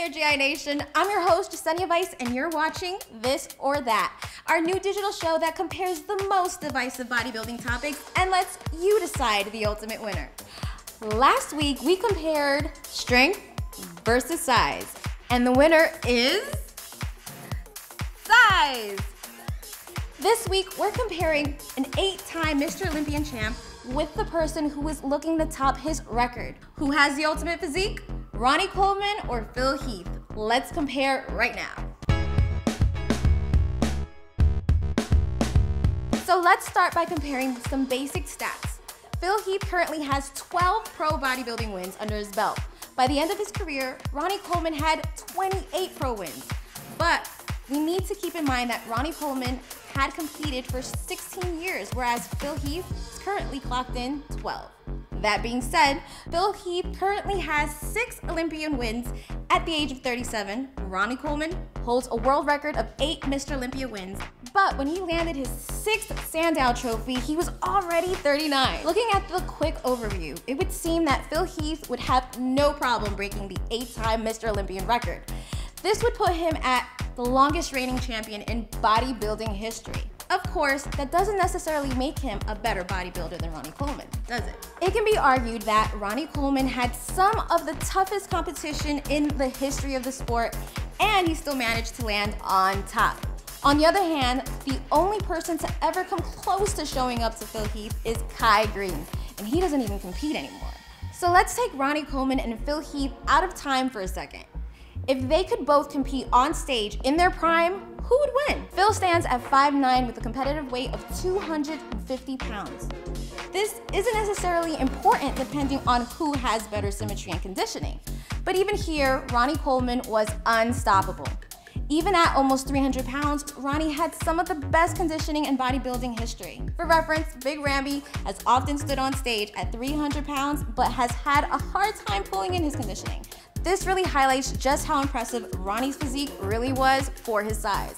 there, GI Nation. I'm your host, Jasenia Vice, and you're watching This or That, our new digital show that compares the most divisive bodybuilding topics and lets you decide the ultimate winner. Last week, we compared strength versus size, and the winner is size. This week, we're comparing an 8-time Mr. Olympian champ with the person who is looking to top his record. Who has the ultimate physique? Ronnie Coleman or Phil Heath? Let's compare right now. So let's start by comparing some basic stats. Phil Heath currently has 12 pro bodybuilding wins under his belt. By the end of his career, Ronnie Coleman had 28 pro wins. But we need to keep in mind that Ronnie Coleman had competed for 16 years, whereas Phil Heath is currently clocked in 12. That being said, Phil Heath currently has 6 Olympian wins at the age of 37. Ronnie Coleman holds a world record of 8 Mr. Olympia wins, but when he landed his 6th Sandow Trophy, he was already 39. Looking at the quick overview, it would seem that Phil Heath would have no problem breaking the 8-time Mr. Olympian record. This would put him at the longest reigning champion in bodybuilding history. Of course, that doesn't necessarily make him a better bodybuilder than Ronnie Coleman, does it? It can be argued that Ronnie Coleman had some of the toughest competition in the history of the sport, and he still managed to land on top. On the other hand, the only person to ever come close to showing up to Phil Heath is Kai Greene, and he doesn't even compete anymore. So let's take Ronnie Coleman and Phil Heath out of time for a second. If they could both compete on stage in their prime, who would win? Phil stands at 5'9" with a competitive weight of 250 pounds. This isn't necessarily important depending on who has better symmetry and conditioning. But even here, Ronnie Coleman was unstoppable. Even at almost 300 pounds, Ronnie had some of the best conditioning in bodybuilding history. For reference, Big Ramby has often stood on stage at 300 pounds, but has had a hard time pulling in his conditioning. This really highlights just how impressive Ronnie's physique really was for his size.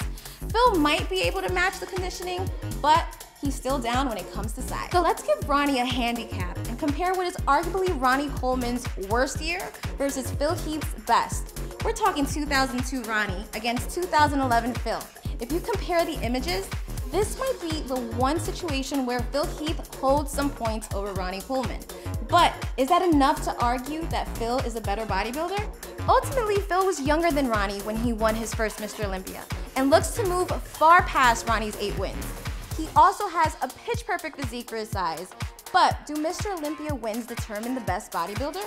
Phil might be able to match the conditioning, but he's still down when it comes to size. So let's give Ronnie a handicap and compare what is arguably Ronnie Coleman's worst year versus Phil Heath's best. We're talking 2002 Ronnie against 2011 Phil. If you compare the images, this might be the one situation where Phil Heath holds some points over Ronnie Coleman. But is that enough to argue that Phil is a better bodybuilder? Ultimately, Phil was younger than Ronnie when he won his first Mr. Olympia and looks to move far past Ronnie's 8 wins. He also has a pitch-perfect physique for his size, but do Mr. Olympia wins determine the best bodybuilder?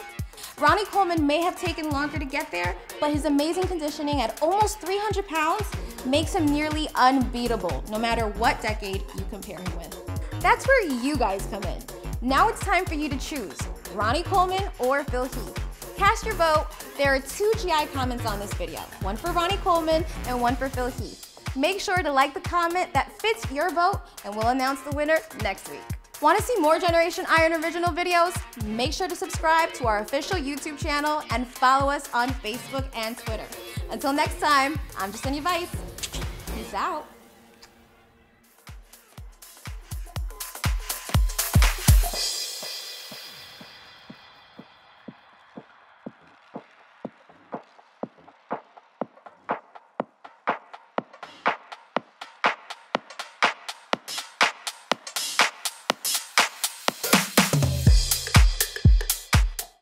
Ronnie Coleman may have taken longer to get there, but his amazing conditioning at almost 300 pounds makes him nearly unbeatable, no matter what decade you compare him with. That's where you guys come in. Now it's time for you to choose, Ronnie Coleman or Phil Heath. Cast your vote. There are 2 GI comments on this video, one for Ronnie Coleman and one for Phil Heath. Make sure to like the comment that fits your vote, and we'll announce the winner next week. Want to see more Generation Iron original videos? Make sure to subscribe to our official YouTube channel and follow us on Facebook and Twitter. Until next time, I'm Jasenia Vice. Peace out.